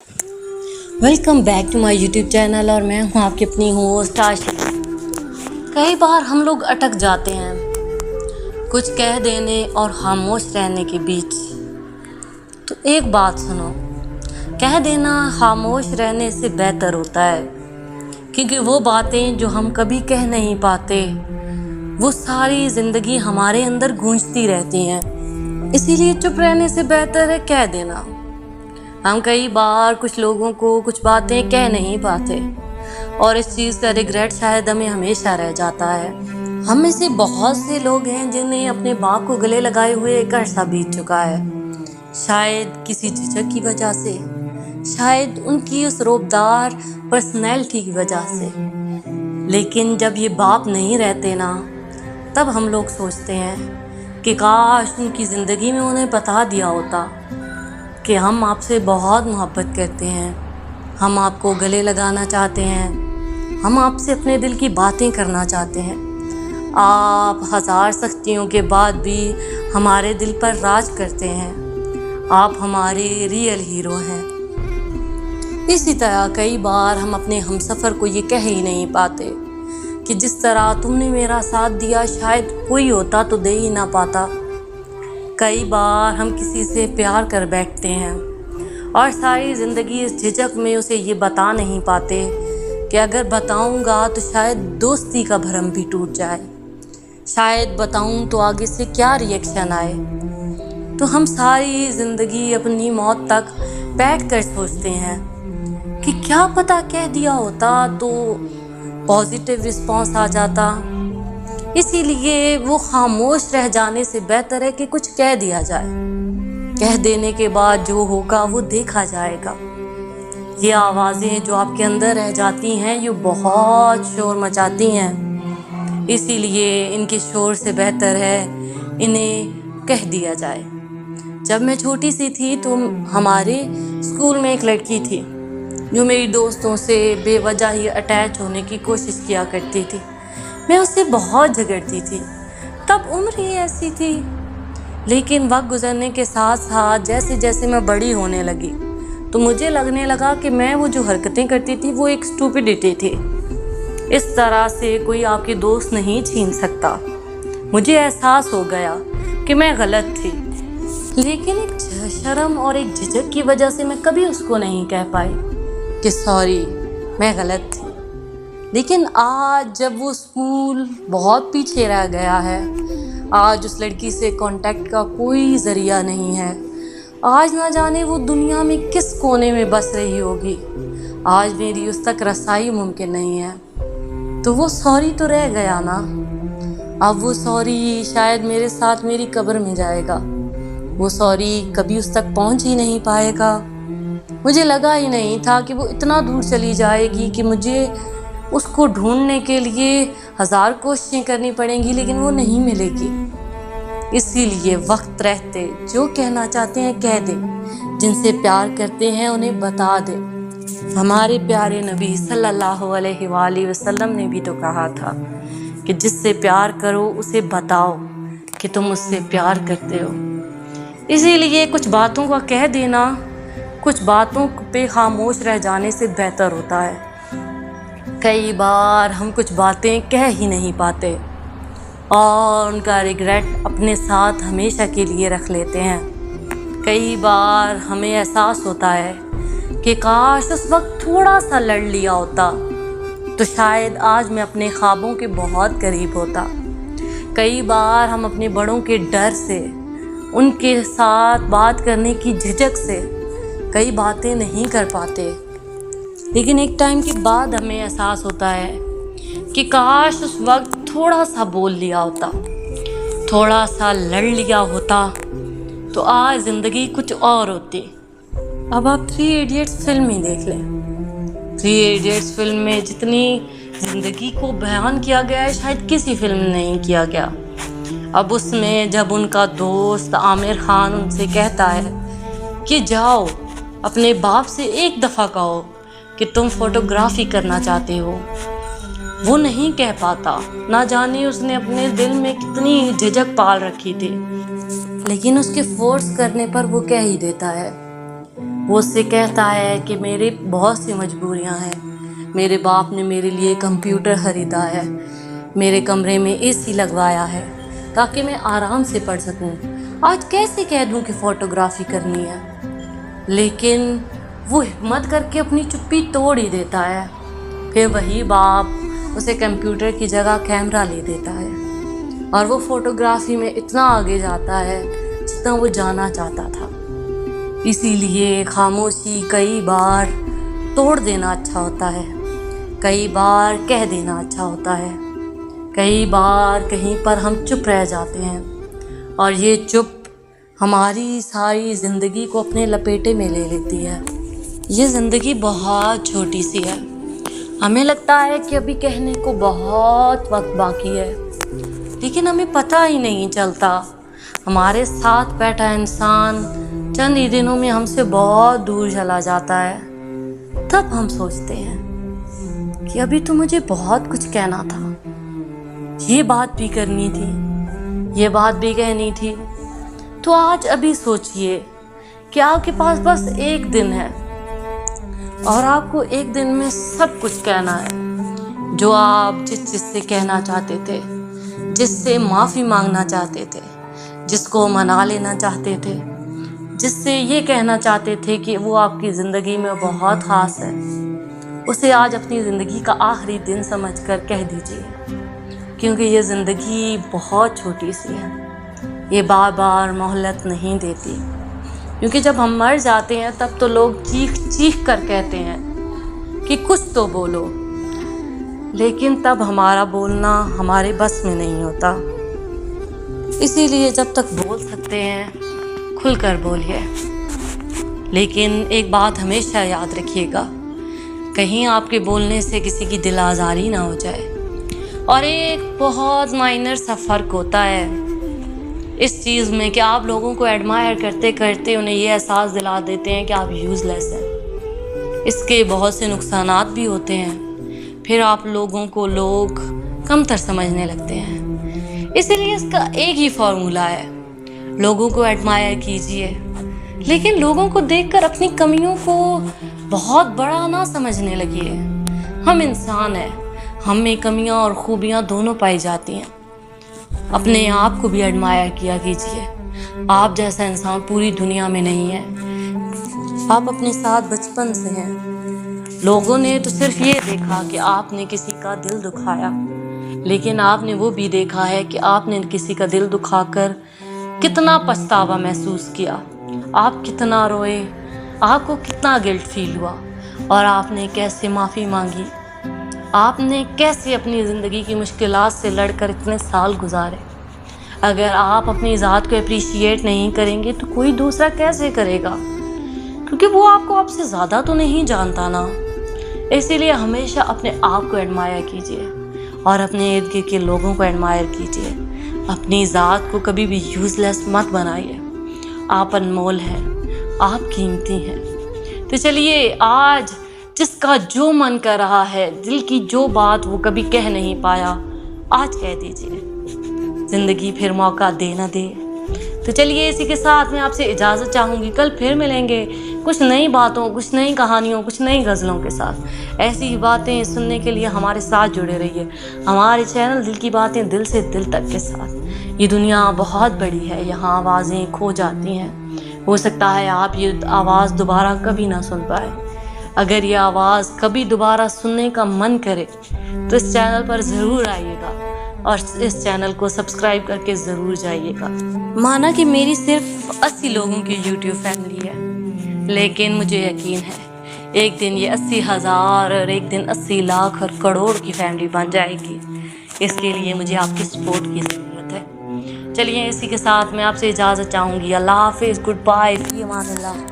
Welcome back to my YouTube channel और मैं हूँ आपकी अपनी होस्ट आशी। कई बार हम लोग अटक जाते हैं कुछ कह देने और खामोश रहने के बीच। तो एक बात सुनो, कह देना खामोश रहने से बेहतर होता है, क्योंकि वो बातें जो हम कभी कह नहीं पाते वो सारी ज़िंदगी हमारे अंदर गूंजती रहती हैं। इसीलिए चुप रहने से बेहतर है कह देना। हम कई बार कुछ लोगों को कुछ बातें कह नहीं पाते और इस चीज़ का रिग्रेट शायद हमें हमेशा रह जाता है। हम में से बहुत से लोग हैं जिन्हें अपने बाप को गले लगाए हुए एक अरसा बीत चुका है, शायद किसी झिझक की वजह से, शायद उनकी उस रौबदार पर्सनैलिटी की वजह से। लेकिन जब ये बाप नहीं रहते ना, तब हम लोग सोचते हैं कि काश उनकी ज़िंदगी में उन्हें बता दिया होता कि हम आपसे बहुत मोहब्बत करते हैं, हम आपको गले लगाना चाहते हैं, हम आपसे अपने दिल की बातें करना चाहते हैं। आप हज़ार सख्तियों के बाद भी हमारे दिल पर राज करते हैं, आप हमारे रियल हीरो हैं। इसी तरह कई बार हम अपने हमसफ़र को ये कह ही नहीं पाते कि जिस तरह तुमने मेरा साथ दिया शायद कोई होता तो दे ही ना पाता। कई बार हम किसी से प्यार कर बैठते हैं और सारी ज़िंदगी इस झिझक में उसे ये बता नहीं पाते कि अगर बताऊंगा तो शायद दोस्ती का भरम भी टूट जाए, शायद बताऊं तो आगे से क्या रिएक्शन आए। तो हम सारी ज़िंदगी अपनी मौत तक बैठ कर सोचते हैं कि क्या पता कह दिया होता तो पॉजिटिव रिस्पॉन्स आ जाता। इसीलिए वो खामोश रह जाने से बेहतर है कि कुछ कह दिया जाए। कह देने के बाद जो होगा वो देखा जाएगा। ये आवाज़ें जो आपके अंदर रह जाती हैं ये बहुत शोर मचाती हैं, इसीलिए इनके शोर से बेहतर है इन्हें कह दिया जाए। जब मैं छोटी सी थी तो हमारे स्कूल में एक लड़की थी जो मेरी दोस्तों से बेवजह ही अटैच होने की कोशिश किया करती थी। मैं उससे बहुत झगड़ती थी, तब उम्र ही ऐसी थी। लेकिन वक्त गुजरने के साथ साथ जैसे जैसे मैं बड़ी होने लगी तो मुझे लगने लगा कि मैं वो जो हरकतें करती थी वो एक स्टूपिडिटी थी। इस तरह से कोई आपके दोस्त नहीं छीन सकता। मुझे एहसास हो गया कि मैं गलत थी, लेकिन एक शर्म और एक झिझक की वजह से मैं कभी उसको नहीं कह पाई कि सॉरी मैं गलत थी। लेकिन आज जब वो स्कूल बहुत पीछे रह गया है, आज उस लड़की से कांटेक्ट का कोई ज़रिया नहीं है, आज ना जाने वो दुनिया में किस कोने में बस रही होगी, आज मेरी उस तक रसाई मुमकिन नहीं है। तो वो सॉरी तो रह गया ना, अब वो सॉरी शायद मेरे साथ मेरी कब्र में जाएगा। वो सॉरी कभी उस तक पहुंच ही नहीं पाएगा। मुझे लगा ही नहीं था कि वो इतना दूर चली जाएगी कि मुझे उसको ढूंढने के लिए 1000 कोशिशें करनी पड़ेंगी, लेकिन वो नहीं मिलेगी। इसीलिए वक्त रहते जो कहना चाहते हैं कह दें, जिनसे प्यार करते हैं उन्हें बता दें। हमारे प्यारे नबी सल्लल्लाहु अलैहि वसल्लम ने भी तो कहा था कि जिससे प्यार करो उसे बताओ कि तुम उससे प्यार करते हो। इसीलिए कुछ बातों का कह देना कुछ बातों पे खामोश रह जाने से बेहतर होता है। कई बार हम कुछ बातें कह ही नहीं पाते और उनका रिग्रेट अपने साथ हमेशा के लिए रख लेते हैं। कई बार हमें एहसास होता है कि काश उस वक्त थोड़ा सा लड़ लिया होता तो शायद आज मैं अपने ख्वाबों के बहुत करीब होता। कई बार हम अपने बड़ों के डर से, उनके साथ बात करने की झिझक से कई बातें नहीं कर पाते, लेकिन एक टाइम के बाद हमें एहसास होता है कि काश उस वक्त थोड़ा सा बोल लिया होता, थोड़ा सा लड़ लिया होता तो आज ज़िंदगी कुछ और होती। अब आप 3 इडियट्स फिल्म ही देख लें। 3 इडियट्स फिल्म में जितनी ज़िंदगी को बयान किया गया है शायद किसी फिल्म में नहीं किया गया। अब उसमें जब उनका दोस्त आमिर खान उनसे कहता है कि जाओ अपने बाप से एक दफ़ा कहो कि तुम फोटोग्राफी करना चाहते हो, वो नहीं कह पाता। ना जाने उसने अपने दिल में कितनी झिझक पाल रखी थी, लेकिन उसके फोर्स करने पर वो कह ही देता है। وہ اس سے کہتا ہے کہ میرے بہت سی مجبوریاں ہیں، میرے باپ نے میرے لیے کمپیوٹر خریدا ہے، میرے کمرے میں اے سی لگوایا ہے تاکہ میں آرام سے پڑھ سکوں، آج کیسے کہہ دوں کہ فوٹوگرافی کرنی ہے؟ لیکن وہ ہمت کر کے اپنی چپی توڑ ہی دیتا ہے۔ پھر وہی باپ اسے کمپیوٹر کی جگہ کیمرہ لے دیتا ہے اور وہ فوٹوگرافی میں اتنا آگے جاتا ہے جتنا وہ جانا چاہتا تھا۔ اسی لیے خاموشی کئی بار توڑ دینا اچھا ہوتا ہے، کئی بار کہہ دینا اچھا ہوتا ہے، کئی بار کہیں پر ہم چپ رہ جاتے ہیں اور یہ چپ ہماری ساری زندگی کو اپنے لپیٹے میں لے لیتی ہے۔ یہ زندگی بہت چھوٹی سی ہے، ہمیں لگتا ہے کہ ابھی کہنے کو بہت وقت باقی ہے، لیکن ہمیں پتہ ہی نہیں چلتا ہمارے ساتھ بیٹھا انسان چند ہی دنوں میں ہم سے بہت دور چلا جاتا ہے۔ تب ہم سوچتے ہیں کہ ابھی تو مجھے بہت کچھ کہنا تھا، یہ بات بھی کرنی تھی، یہ بات بھی کہنی تھی۔ تو آج ابھی سوچئے کہ آپ کے پاس بس ایک دن ہے اور آپ کو ایک دن میں سب کچھ کہنا ہے، جو آپ جس چیز سے کہنا چاہتے تھے، جس سے معافی مانگنا چاہتے تھے، جس کو منا لینا چاہتے تھے، جس سے یہ کہنا چاہتے تھے کہ وہ آپ کی زندگی میں بہت خاص ہے، اسے آج اپنی زندگی کا آخری دن سمجھ کر کہہ دیجیے، کیونکہ یہ زندگی بہت چھوٹی سی ہے، یہ بار بار مہلت نہیں دیتی، کیونکہ جب ہم مر جاتے ہیں تب تو لوگ چیخ چیخ کر کہتے ہیں کہ کچھ تو بولو، لیکن تب ہمارا بولنا ہمارے بس میں نہیں ہوتا۔ اسی لیے جب تک بول سکتے ہیں کھل کر بولیے، لیکن ایک بات ہمیشہ یاد رکھیے گا، کہیں آپ کے بولنے سے کسی کی دل آزاری نہ ہو جائے۔ اور ایک بہت مائنر سا فرق ہوتا ہے اس چیز میں کہ آپ لوگوں کو ایڈمائر کرتے کرتے انہیں یہ احساس دلا دیتے ہیں کہ آپ یوز لیس ہیں۔ اس کے بہت سے نقصانات بھی ہوتے ہیں، پھر آپ لوگوں کو لوگ کم تر سمجھنے لگتے ہیں۔ اسی لیے اس کا ایک ہی فارمولا ہے، لوگوں کو ایڈمائر کیجئے، لیکن لوگوں کو دیکھ کر اپنی کمیوں کو بہت بڑا نہ سمجھنے لگیے۔ ہم انسان ہیں، ہم میں کمیاں اور خوبیاں دونوں پائی جاتی ہیں۔ اپنے آپ کو بھی ایڈمائر کیا کیجئے، آپ جیسا انسان پوری دنیا میں نہیں ہے، آپ اپنے ساتھ بچپن سے ہیں۔ لوگوں نے تو صرف یہ دیکھا کہ آپ نے کسی کا دل دکھایا، لیکن آپ نے وہ بھی دیکھا ہے کہ آپ نے کسی کا دل دکھا کر کتنا پچھتاوا محسوس کیا، آپ کتنا روئے، آپ کو کتنا گلٹ فیل ہوا، اور آپ نے کیسے معافی مانگی، آپ نے کیسے اپنی زندگی کی مشکلات سے لڑ کر اتنے سال گزارے۔ اگر آپ اپنی ذات کو اپریشیٹ نہیں کریں گے تو کوئی دوسرا کیسے کرے گا، کیونکہ وہ آپ سے زیادہ تو نہیں جانتا نا۔ اسی لیے ہمیشہ اپنے آپ کو ایڈمائر کیجئے اور اپنے ارد گرد کے لوگوں کو ایڈمائر کیجئے۔ اپنی ذات کو کبھی بھی یوز لیس مت بنائیے، آپ انمول ہیں، آپ قیمتی ہیں۔ تو چلیے آج جس کا جو من کر رہا ہے، دل کی جو بات وہ کبھی کہہ نہیں پایا، آج کہہ دیجئے، زندگی پھر موقع دے نہ دے۔ تو چلیے اسی کے ساتھ میں آپ سے اجازت چاہوں گی، کل پھر ملیں گے کچھ نئی باتوں، کچھ نئی کہانیوں، کچھ نئی غزلوں کے ساتھ۔ ایسی ہی باتیں سننے کے لیے ہمارے ساتھ جڑے رہیے، ہمارے چینل دل کی باتیں دل سے دل تک کے ساتھ۔ یہ دنیا بہت بڑی ہے، یہاں آوازیں کھو جاتی ہیں، ہو سکتا ہے آپ یہ آواز دوبارہ کبھی نہ سن پائے۔ اگر یہ آواز کبھی دوبارہ سننے کا من کرے تو اس چینل پر ضرور آئیے گا اور اس چینل کو سبسکرائب کر کے ضرور جائیے گا۔ مانا کہ میری صرف 80 لوگوں کی یوٹیوب فیملی ہے، لیکن مجھے یقین ہے ایک دن یہ 80,000 اور ایک دن 80 لاکھ اور کروڑ کی فیملی بن جائے گی۔ اس کے لیے مجھے آپ کی سپورٹ کی ضرورت ہے۔ چلیے اسی کے ساتھ میں آپ سے اجازت چاہوں گی، اللہ حافظ، گڈ بائے، فی امان اللہ۔